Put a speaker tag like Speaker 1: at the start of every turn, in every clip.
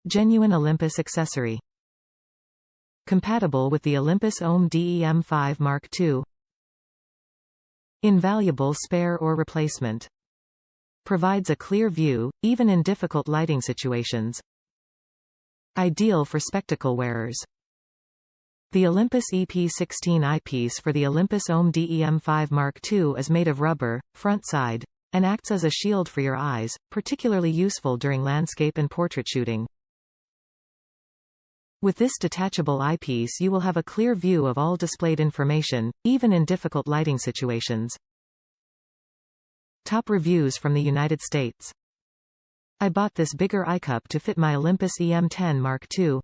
Speaker 1: Genuine Olympus accessory. Compatible with the Olympus E-M5 Mark II. Invaluable spare or replacement. Provides a clear view, even in difficult lighting situations. Ideal for spectacle wearers. The Olympus EP-16 eyepiece for the Olympus E-M5 Mark II is made of rubber, front side, and acts as a shield for your eyes, particularly useful during landscape and portrait shooting. With this detachable eyepiece you will have a clear view of all displayed information, even in difficult lighting situations. Top reviews from the United States. I bought this bigger Eyecup to fit my Olympus EM10 Mark II.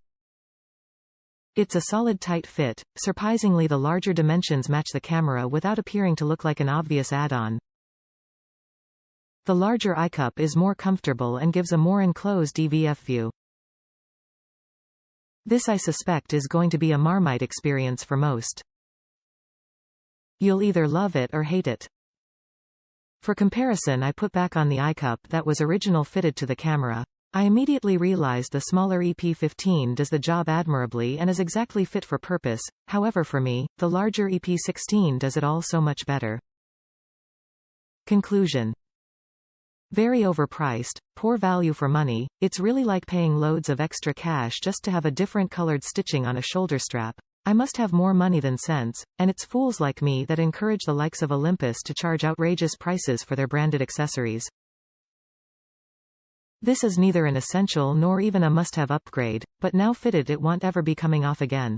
Speaker 1: It's a solid tight fit, surprisingly the larger dimensions match the camera without appearing to look like an obvious add-on. The larger Eyecup is more comfortable and gives a more enclosed EVF view. This I suspect is going to be a Marmite experience for most. You'll either love it or hate it. For comparison I put back on the Eyecup that was original fitted to the camera. I immediately realized the smaller EP-15 does the job admirably and is exactly fit for purpose, however for me, the larger EP-16 does it all so much better. Conclusion. Very overpriced, poor value for money, it's really like paying loads of extra cash just to have a different colored stitching on a shoulder strap. I must have more money than sense, and it's fools like me that encourage the likes of Olympus to charge outrageous prices for their branded accessories. This is neither an essential nor even a must-have upgrade, but now fitted it won't ever be coming off again.